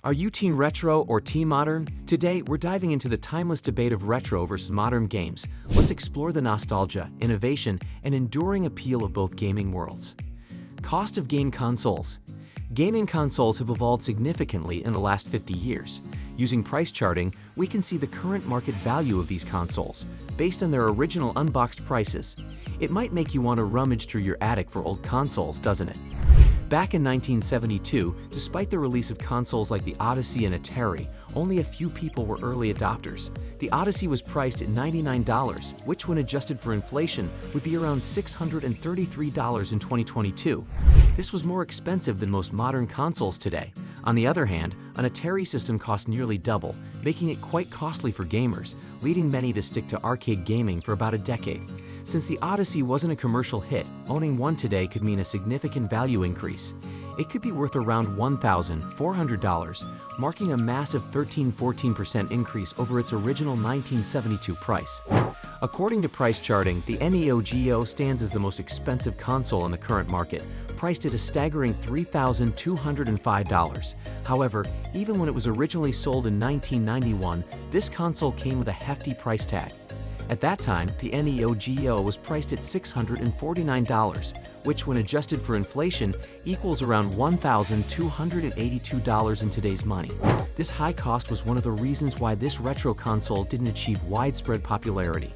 Are you Team Retro or Team Modern? Today, we're diving into the timeless debate of retro versus modern games. Let's explore the nostalgia, innovation, and enduring appeal of both gaming worlds. Cost of game consoles. Gaming consoles have evolved significantly in the last 50 years. Using price charting, we can see the current market value of these consoles, based on their original unboxed prices. It might make you want to rummage through your attic for old consoles, doesn't it? Back in 1972, despite the release of consoles like the Odyssey and Atari, only a few people were early adopters. The Odyssey was priced at $99, which when adjusted for inflation would be around $633 in 2022. This was more expensive than most modern consoles today. On the other hand, an Atari system cost nearly double, making it quite costly for gamers, leading many to stick to arcade gaming for about a decade. Since the Odyssey wasn't a commercial hit, owning one today could mean a significant value increase. It could be worth around $1,400, marking a massive 13–14% increase over its original 1972 price. According to price charting, the Neo Geo stands as the most expensive console in the current market, priced at a staggering $3,205. However, even when it was originally sold in 1991, this console came with a hefty price tag. At that time, the Neo Geo was priced at $649, which when adjusted for inflation equals around $1,282 in today's money. This high cost was one of the reasons why this retro console didn't achieve widespread popularity.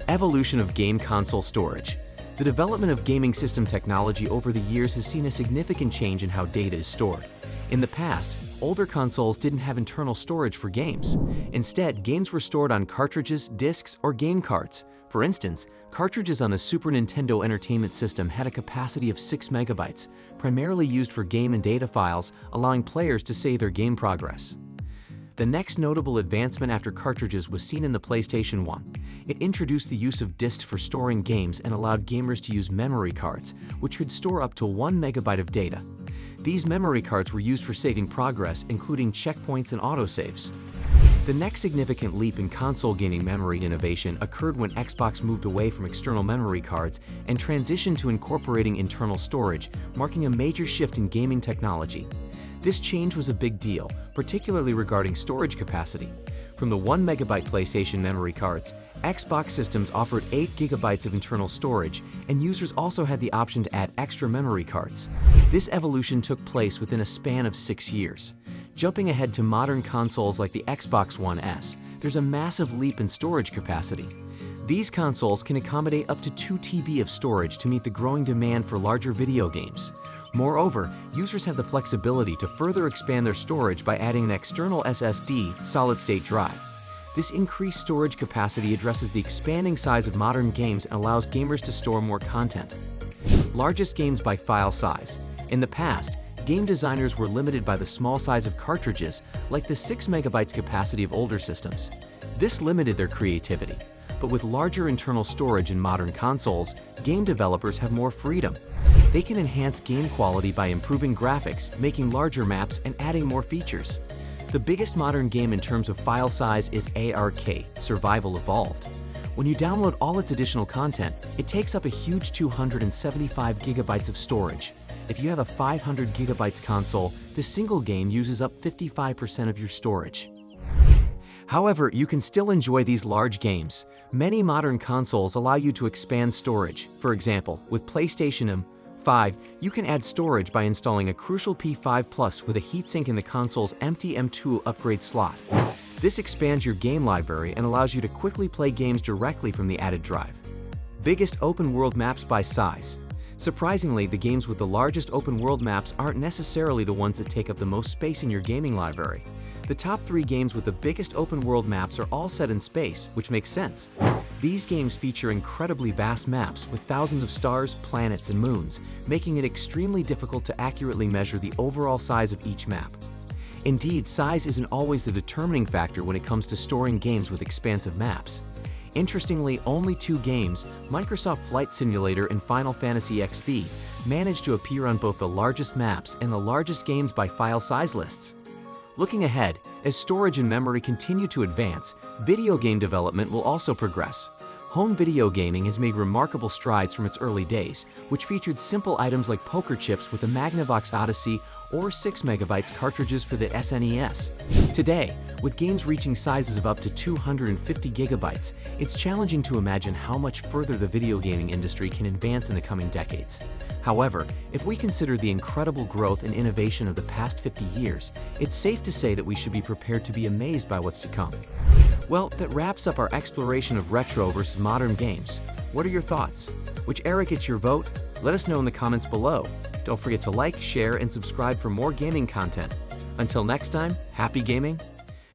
Evolution of game console storage. The development of gaming system technology over the years has seen a significant change in how data is stored. In the past, older consoles didn't have internal storage for games. Instead, games were stored on cartridges, discs, or game cards. For instance, cartridges on the Super Nintendo Entertainment System had a capacity of 6 megabytes, primarily used for game and data files, allowing players to save their game progress. The next notable advancement after cartridges was seen in the PlayStation 1. It introduced the use of discs for storing games and allowed gamers to use memory cards, which could store up to 1 megabyte of data. These memory cards were used for saving progress, including checkpoints and autosaves. The next significant leap in console gaming memory innovation occurred when Xbox moved away from external memory cards and transitioned to incorporating internal storage, marking a major shift in gaming technology. This change was a big deal, particularly regarding storage capacity. From the 1 megabyte PlayStation memory cards, Xbox systems offered 8 gigabytes of internal storage, and users also had the option to add extra memory cards. This evolution took place within a span of 6 years. Jumping ahead to modern consoles like the Xbox One S, there's a massive leap in storage capacity. These consoles can accommodate up to 2 TB of storage to meet the growing demand for larger video games. Moreover, users have the flexibility to further expand their storage by adding an external SSD solid-state drive. This increased storage capacity addresses the expanding size of modern games and allows gamers to store more content. Largest games by file size. In the past, game designers were limited by the small size of cartridges, like the 6 megabytes capacity of older systems. This limited their creativity. But with larger internal storage in modern consoles, game developers have more freedom. They can enhance game quality by improving graphics, making larger maps, and adding more features. The biggest modern game in terms of file size is ARK, Survival Evolved. When you download all its additional content, it takes up a huge 275 gigabytes of storage. If you have a 500 gigabytes console, this single game uses up 55% of your storage. However, you can still enjoy these large games. Many modern consoles allow you to expand storage. For example, with PlayStation 5, you can add storage by installing a Crucial P5 Plus with a heatsink in the console's empty M2 upgrade slot. This expands your game library and allows you to quickly play games directly from the added drive. Biggest open world maps by size. Surprisingly, the games with the largest open world maps aren't necessarily the ones that take up the most space in your gaming library. The top 3 games with the biggest open world maps are all set in space, which makes sense. These games feature incredibly vast maps with thousands of stars, planets, and moons, making it extremely difficult to accurately measure the overall size of each map. Indeed, size isn't always the determining factor when it comes to storing games with expansive maps. Interestingly, only 2 games, Microsoft Flight Simulator and Final Fantasy XV, managed to appear on both the largest maps and the largest games by file size lists. Looking ahead, as storage and memory continue to advance, video game development will also progress. Home video gaming has made remarkable strides from its early days, which featured simple items like poker chips with the Magnavox Odyssey or 6 MB cartridges for the SNES. Today, with games reaching sizes of up to 250 GB, it's challenging to imagine how much further the video gaming industry can advance in the coming decades. However, if we consider the incredible growth and innovation of the past 50 years, it's safe to say that we should be prepared to be amazed by what's to come. Well, that wraps up our exploration of retro versus modern games. What are your thoughts? Which era gets your vote? Let us know in the comments below. Don't forget to like, share, and subscribe for more gaming content. Until next time, happy gaming